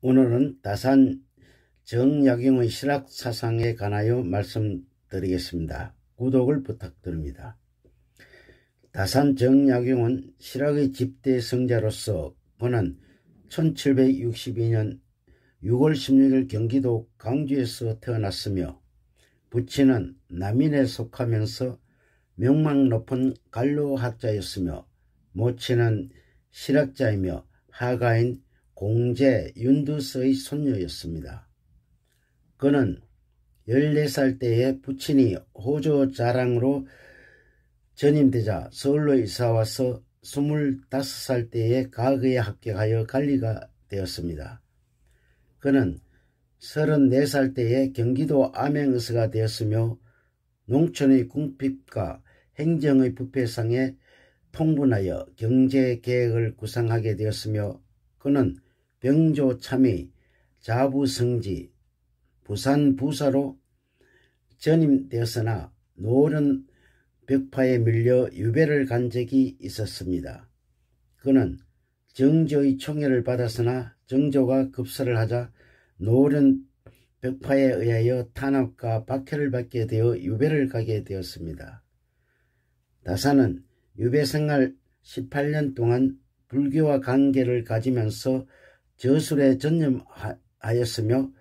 오늘은 다산 정약용의 실학사상에 관하여 말씀드리겠습니다. 구독을 부탁드립니다. 다산 정약용은 실학의 집대 성자로서 그는 1762년 6월 16일 경기도 광주에서 태어났으며 부친은 남인에 속하면서 명망 높은 관료학자였으며 모친은 실학자이며 하가인 공제 윤두서의 손녀였습니다. 그는 14살 때에 부친이 호조 자랑으로 전임되자 서울로 이사와서 25살 때에 가거에 합격하여 관리가 되었습니다. 그는 34살 때에 경기도 암행의사가 되었으며 농촌의 궁핍과 행정의 부패상에 통분하여 경제계획을 구상하게 되었으며 그는 병조 참의, 자부성지, 부산 부사로 전임되었으나 노련 벽파에 밀려 유배를 간 적이 있었습니다. 그는 정조의 총애를 받았으나 정조가 급사를 하자 노련 벽파에 의하여 탄압과 박해를 받게 되어 유배를 가게 되었습니다. 다산은 유배 생활 18년 동안 불교와 관계를 가지면서 저술에 전념하였으며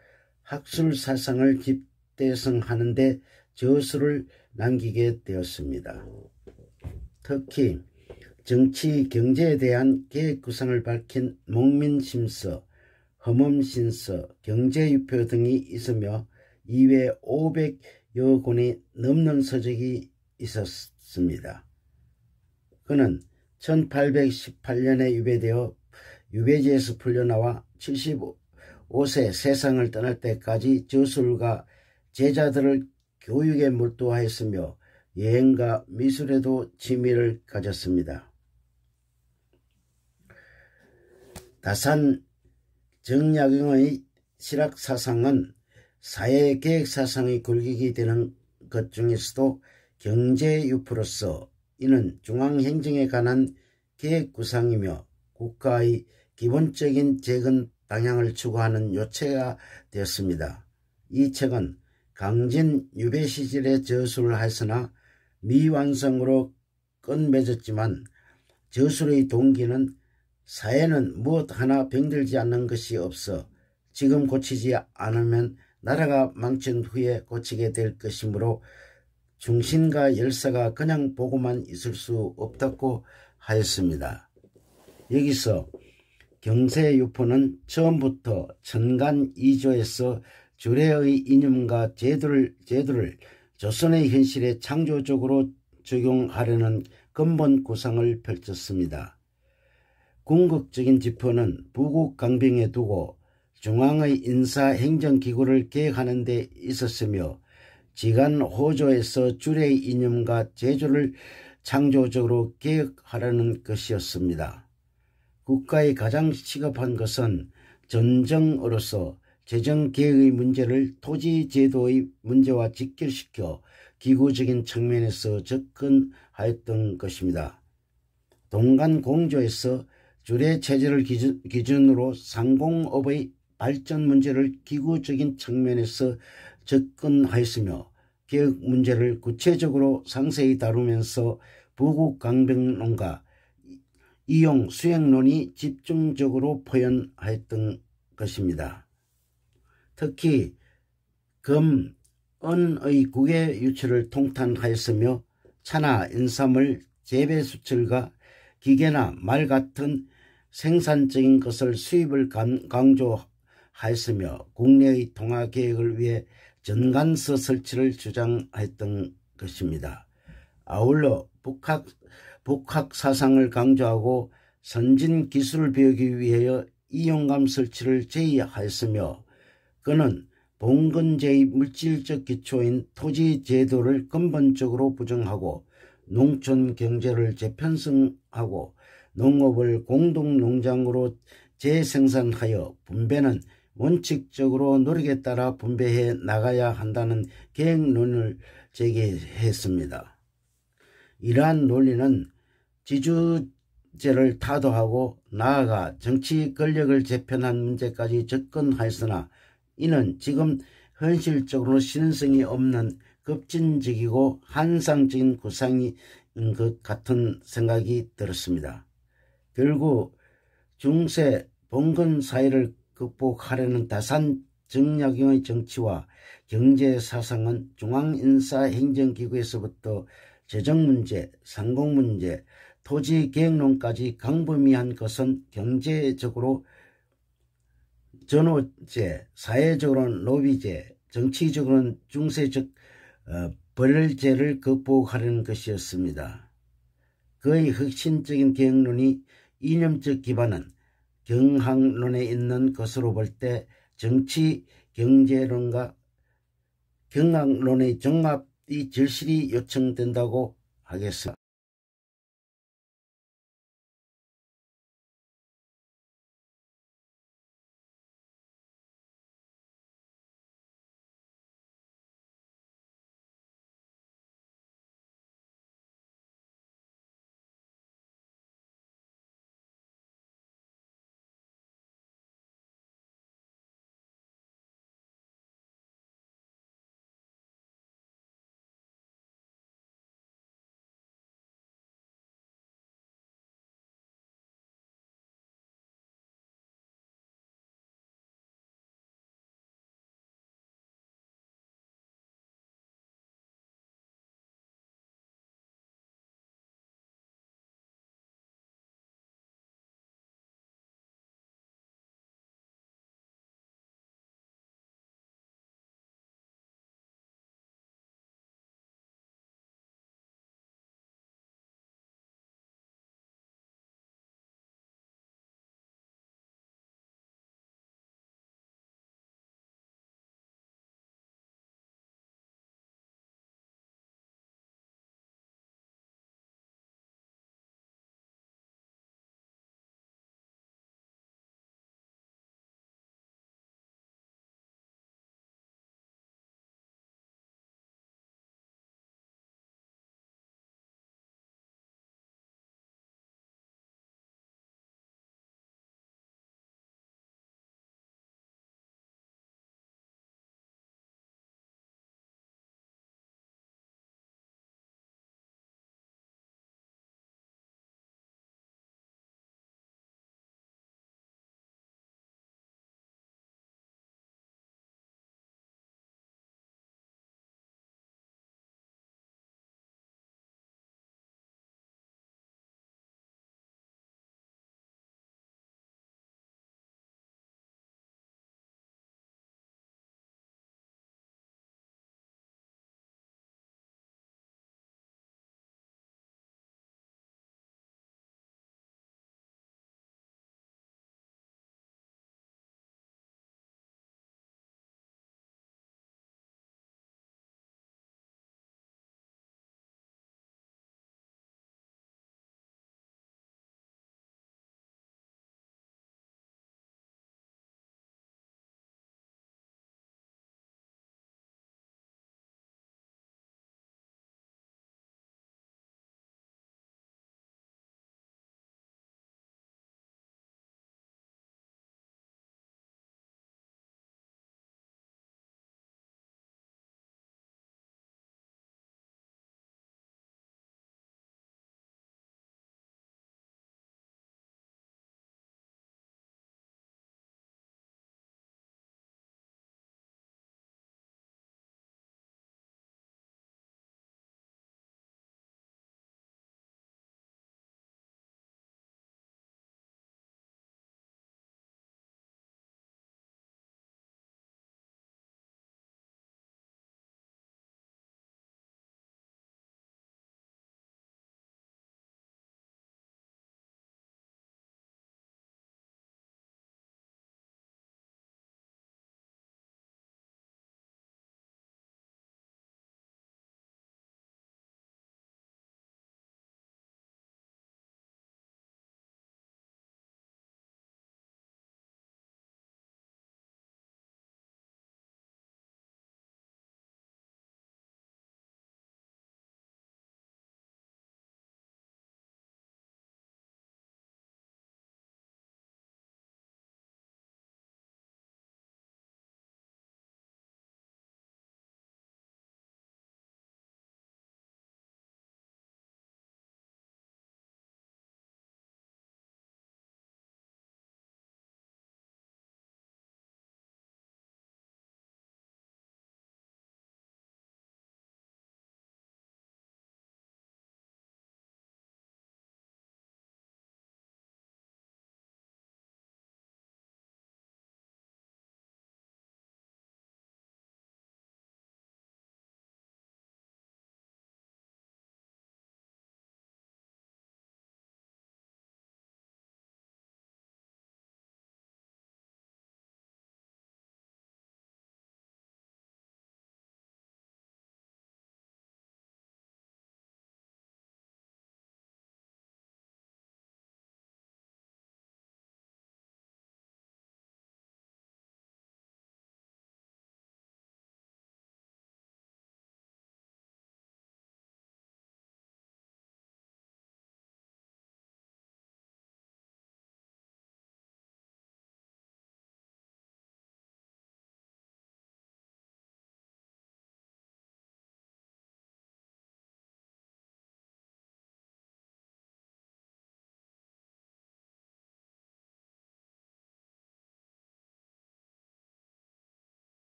학술사상을 집대성하는 데 저술을 남기게 되었습니다. 특히 정치, 경제에 대한 계획구상을 밝힌 목민심서, 허멈신서, 경제유표 등이 있으며 이외 500여 권이 넘는 서적이 있었습니다. 그는 1818년에 유배되어 유배지에서 풀려나와 75세 세상을 떠날 때까지 저술과 제자들을 교육에 몰두하였으며 여행과 미술에도 취미를 가졌습니다. 다산 정약용의 실학사상은 사회계획사상의 굴곡이 되는 것 중에서도 경제유포로서 이는 중앙행정에 관한 계획구상이며 국가의 기본적인 재건 방향을 추구하는 요체가 되었습니다. 이 책은 강진 유배 시절에 저술을 하였으나 미완성으로 끝맺었지만 저술의 동기는 사회는 무엇 하나 병들지 않는 것이 없어 지금 고치지 않으면 나라가 망친 후에 고치게 될 것이므로 중신과 열사가 그냥 보고만 있을 수 없다고 하였습니다. 여기서 경세유포는 처음부터 천간이조에서 주례의 이념과 제도를 조선의 현실에 창조적으로 적용하려는 근본 구상을 펼쳤습니다. 궁극적인 지표는 부국 강병에 두고 중앙의 인사행정기구를 계획하는 데 있었으며 지간 호조에서 주례의 이념과 제조를 창조적으로 개혁하려는 것이었습니다. 국가의 가장 시급한 것은 전정으로서 재정계획의 문제를 토지제도의 문제와 직결시켜 기구적인 측면에서 접근하였던 것입니다. 동간공조에서 주례체제를 기준으로 상공업의 발전 문제를 기구적인 측면에서 접근하였으며 개혁 문제를 구체적으로 상세히 다루면서 부국강병론과 이용 수행론이 집중적으로 표현하였던 것입니다. 특히 금, 은의 국외 유출을 통탄하였으며 차나 인삼을 재배 수출과 기계나 말 같은 생산적인 것을 수입을 강조하였으며 국내의 통화 계획을 위해 전관서 설치를 주장했던 것입니다. 아울러 북학 사상을 강조하고 선진 기술을 배우기 위하여 이용감 설치를 제의하였으며 그는 봉건제의 물질적 기초인 토지 제도를 근본적으로 부정하고 농촌 경제를 재편성하고 농업을 공동농장으로 재생산하여 분배는 원칙적으로 노력에 따라 분배해 나가야 한다는 계획론을 제기했습니다. 이러한 논리는 지주 법제를 타도하고 나아가 정치 권력을 재편한 문제까지 접근하였으나 이는 지금 현실적으로 실현성이 없는 급진적이고 환상적인 구상인 것 같은 생각이 들었습니다. 결국 중세 봉건 사회를 극복하려는 다산 정약용의 정치와 경제 사상은 중앙인사행정기구에서부터 재정문제, 상공문제, 토지계획론까지 강범위한 것은 경제적으로 전호제, 사회적으로는 노비제, 정치적으로는 중세적 벌제를 극복하려는 것이었습니다. 그의核心적인 계획론이 이념적 기반은 경학론에 있는 것으로 볼 때 정치, 경제론과 경학론의 종합이 절실히 요청된다고 하겠습니다.